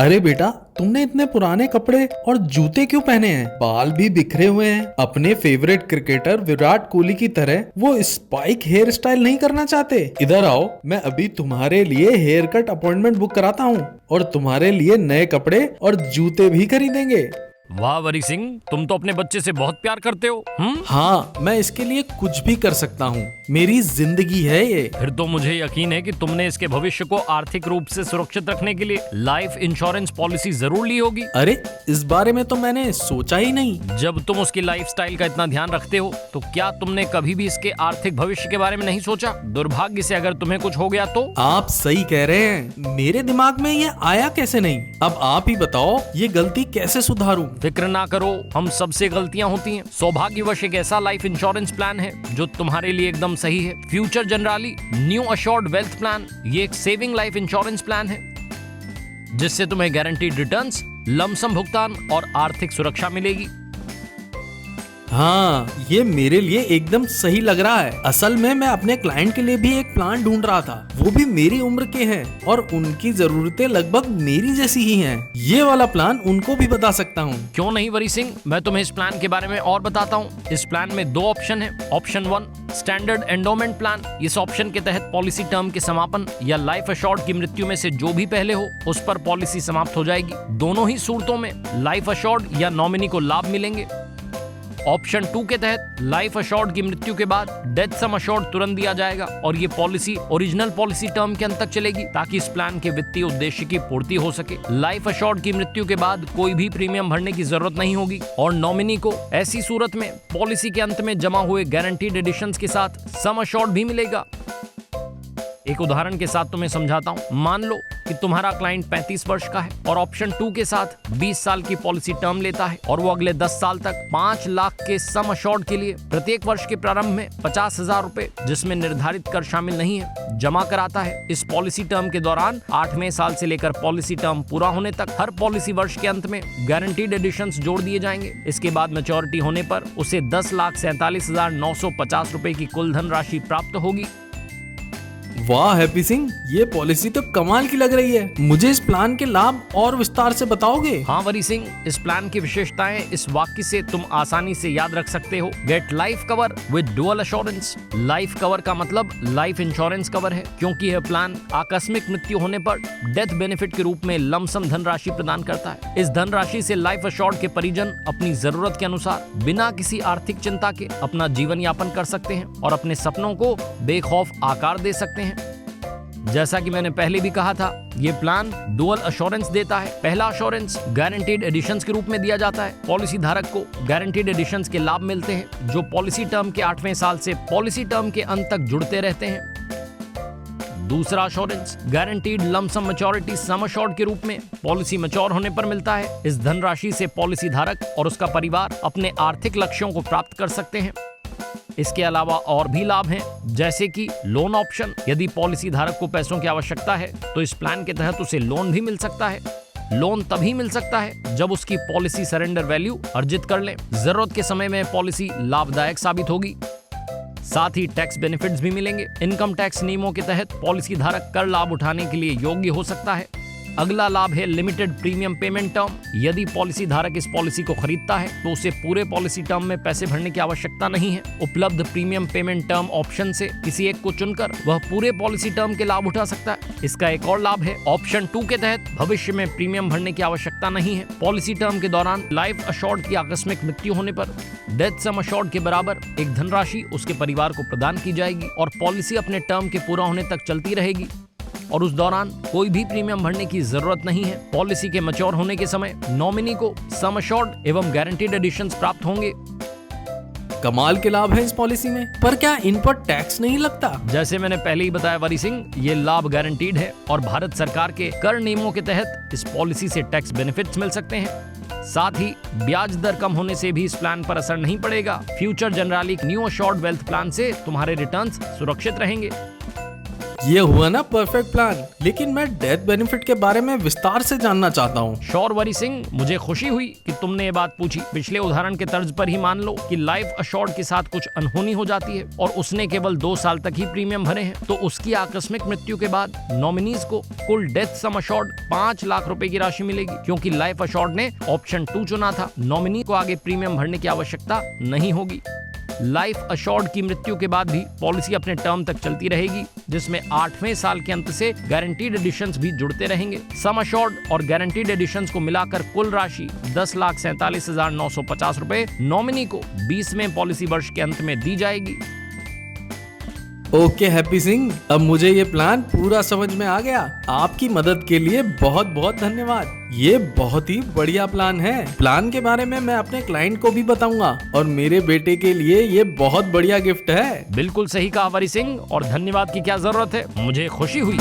अरे बेटा, तुमने इतने पुराने कपड़े और जूते क्यों पहने हैं? बाल भी बिखरे हुए हैं। अपने फेवरेट क्रिकेटर विराट कोहली की तरह वो स्पाइक हेयर स्टाइल नहीं करना चाहते? इधर आओ, मैं अभी तुम्हारे लिए हेयर कट अपॉइंटमेंट बुक कराता हूँ और तुम्हारे लिए नए कपड़े और जूते भी खरीदेंगे। वाह वरी सिंह, तुम तो अपने बच्चे से बहुत प्यार करते हो। हाँ, मैं इसके लिए कुछ भी कर सकता हूँ। मेरी जिंदगी है ये। फिर तो मुझे यकीन है कि तुमने इसके भविष्य को आर्थिक रूप से सुरक्षित रखने के लिए लाइफ इंश्योरेंस पॉलिसी जरूर ली होगी। अरे, इस बारे में तो मैंने सोचा ही नहीं। जब तुम उसकी लाइफस्टाइल का इतना ध्यान रखते हो तो क्या तुमने कभी भी इसके आर्थिक भविष्य के बारे में नहीं सोचा? दुर्भाग्य से अगर तुम्हें कुछ हो गया तो? आप सही कह रहे हैं, मेरे दिमाग में ये आया कैसे नहीं? अब आप ही बताओ, ये गलती कैसे सुधारूं? फिक्र ना करो, हम सबसे गलतियां होती हैं। सौभाग्यवश एक ऐसा लाइफ इंश्योरेंस प्लान है जो तुम्हारे लिए एकदम सही है। Future generally new assured wealth plan ये एक सेविंग लाइफ इंश्योरेंस प्लान है जिससे तुम्हें गारंटीड रिटर्न्स, लमसम भुगतान और आर्थिक सुरक्षा मिलेगी। हाँ, ये मेरे लिए एकदम सही लग रहा है। असल में मैं अपने क्लाइंट के लिए भी एक प्लान ढूंढ रहा था। वो भी मेरी उम्र के हैं और उनकी जरूरतें लगभग मेरी जैसी ही हैं। ये वाला प्लान उनको भी बता सकता हूँ। क्यों नहीं वरी सिंह, मैं तुम्हें इस प्लान के बारे में और बताता हूँ। इस प्लान में 2 ऑप्शन है। Option 1 standard endowment plan. इस ऑप्शन के तहत पॉलिसी टर्म के समापन या लाइफ अश्योर्ड की मृत्यु में से जो भी पहले हो उस पर पॉलिसी समाप्त हो जाएगी। दोनों ही सूरतों में लाइफ अश्योर्ड या नॉमिनी को लाभ मिलेंगे। ऑप्शन 2 के तहत लाइफ अश्योर्ड की मृत्यु के बाद डेथ सम अश्योर्ड तुरंत दिया जाएगा और ये पॉलिसी ओरिजिनल पॉलिसी टर्म के अंत तक चलेगी ताकि इस प्लान के वित्तीय उद्देश्य की पूर्ति हो सके। लाइफ अश्योर्ड की मृत्यु के बाद कोई भी प्रीमियम भरने की जरूरत नहीं होगी और नॉमिनी को ऐसी सूरत में पॉलिसी के अंत में जमा हुए गारंटीड एडिशंस के साथ सम अश्योर्ड भी मिलेगा। एक उदाहरण के साथ तुम्हें समझाता हूँ। मान लो कि तुम्हारा क्लाइंट 35 वर्ष का है और ऑप्शन 2 के साथ 20 साल की पॉलिसी टर्म लेता है और वो अगले 10 साल तक 5 लाख के सम अश्योर्ड के लिए प्रत्येक वर्ष के प्रारंभ में 50,000 रुपए, जिसमें निर्धारित कर शामिल नहीं है, जमा कराता है। इस पॉलिसी टर्म के दौरान 8वें साल से लेकर पॉलिसी टर्म पूरा होने तक हर पॉलिसी वर्ष के अंत में गारंटीड एडिशंस जोड़ दिए जाएंगे। इसके बाद मैच्योरिटी होने पर उसे 10,47,950 रुपए की कुल धनराशि प्राप्त होगी। वाह हैप्पी सिंह, ये पॉलिसी तो कमाल की लग रही है। मुझे इस प्लान के लाभ और विस्तार से बताओगे? हाँ वरी सिंह, इस प्लान की विशेषताएं इस वाक्य से तुम आसानी से याद रख सकते हो। Get life cover with dual assurance. Life cover का मतलब लाइफ इंश्योरेंस कवर है क्योंकि यह प्लान आकस्मिक मृत्यु होने पर डेथ बेनिफिट के रूप में लमसम धनराशि प्रदान करता है। इस धनराशि से लाइफ अश्योर्ड के परिजन अपनी जरूरत के अनुसार बिना किसी आर्थिक चिंता के अपना जीवन यापन कर सकते हैं और अपने सपनों को बेखौफ आकार दे सकते हैं। जैसा कि मैंने पहले भी कहा था, ये प्लान डुअल अश्योरेंस देता है। पहला अश्योरेंस गारंटीड एडिशंस के रूप में दिया जाता है। पॉलिसी धारक को गारंटीड एडिशंस के लाभ मिलते हैं जो पॉलिसी टर्म के 8वें साल से पॉलिसी टर्म के अंत तक जुड़ते रहते हैं। दूसरा assurance guaranteed lump sum maturity sum assured के रूप में पॉलिसी मैच्योर होने पर मिलता है। इस धनराशि से पॉलिसी धारक और उसका परिवार अपने आर्थिक लक्ष्यों को प्राप्त कर सकते हैं। इसके अलावा और भी लाभ हैं, जैसे कि लोन ऑप्शन। यदि पॉलिसी धारक को पैसों की आवश्यकता है तो इस प्लान के तहत उसे लोन भी मिल सकता है। लोन तभी मिल सकता है जब उसकी पॉलिसी सरेंडर वैल्यू अर्जित कर ले। जरूरत के समय में पॉलिसी लाभदायक साबित होगी। साथ ही टैक्स बेनिफिट्स भी मिलेंगे। इनकम टैक्स नियमों के तहत पॉलिसी धारक कर लाभ उठाने के लिए योग्य हो सकता है। अगला लाभ है लिमिटेड प्रीमियम पेमेंट टर्म। यदि पॉलिसी धारक इस पॉलिसी को खरीदता है तो उसे पूरे पॉलिसी टर्म में पैसे भरने की आवश्यकता नहीं है। उपलब्ध प्रीमियम पेमेंट टर्म ऑप्शन से किसी एक को चुनकर वह पूरे पॉलिसी टर्म के लाभ उठा सकता है। इसका एक और लाभ है ऑप्शन 2 के तहत भविष्य में प्रीमियम भरने की आवश्यकता नहीं है। पॉलिसी टर्म के दौरान लाइफ अश्योर्ड की आकस्मिक मृत्यु होने पर डेथ सम अश्योर्ड के बराबर एक धनराशि उसके परिवार को प्रदान की जाएगी और पॉलिसी अपने टर्म के पूरा होने तक चलती रहेगी और उस दौरान कोई भी प्रीमियम भरने की जरूरत नहीं है। पॉलिसी के मैच्योर होने के समय नॉमिनी को सम अश्योर्ड एवं गारंटीड एडिशंस प्राप्त होंगे। कमाल के लाभ है इस पॉलिसी में, पर क्या इन पर टैक्स नहीं लगता? जैसे मैंने पहले ही बताया वरी सिंह, ये लाभ गारंटीड है और भारत सरकार के कर नियमों के तहत इस पॉलिसी से टैक्स बेनिफिट्स मिल सकते हैं। साथ ही ब्याज दर कम होने से भी इस प्लान पर असर नहीं पड़ेगा। Future generally new assured wealth plan से तुम्हारे रिटर्न्स सुरक्षित रहेंगे। ये हुआ ना परफेक्ट प्लान। लेकिन मैं डेथ बेनिफिट के बारे में विस्तार से जानना चाहता हूँ। श्योर वरी सिंह, मुझे खुशी हुई कि तुमने ये बात पूछी। पिछले उदाहरण के तर्ज पर ही मान लो कि लाइफ अश्योर्ड के साथ कुछ अनहोनी हो जाती है और उसने केवल 2 साल तक ही प्रीमियम भरे हैं, तो उसकी आकस्मिक मृत्यु के बाद नॉमिनीज को कुल डेथ सम अश्योर्ड 5 लाख रुपए की राशि मिलेगी, क्योंकि लाइफ अश्योर्ड ने ऑप्शन 2 चुना था। नॉमिनी को आगे प्रीमियम भरने की आवश्यकता नहीं होगी। लाइफ अश्योर्ड की मृत्यु के बाद भी पॉलिसी अपने टर्म तक चलती रहेगी, जिसमें 8वें साल के अंत से गारंटीड एडिशंस भी जुड़ते रहेंगे। सम अश्योर्ड और गारंटीड एडिशंस को मिलाकर कुल राशि 10,47,950 रुपए नॉमिनी को 20वें पॉलिसी वर्ष के अंत में दी जाएगी। ओके हैप्पी सिंह, अब मुझे ये प्लान पूरा समझ में आ गया। आपकी मदद के लिए बहुत बहुत धन्यवाद। ये बहुत ही बढ़िया प्लान है। प्लान के बारे में मैं अपने क्लाइंट को भी बताऊंगा और मेरे बेटे के लिए ये बहुत बढ़िया गिफ्ट है। बिल्कुल सही कहा वरी सिंह, और धन्यवाद की क्या जरूरत है, मुझे खुशी हुई।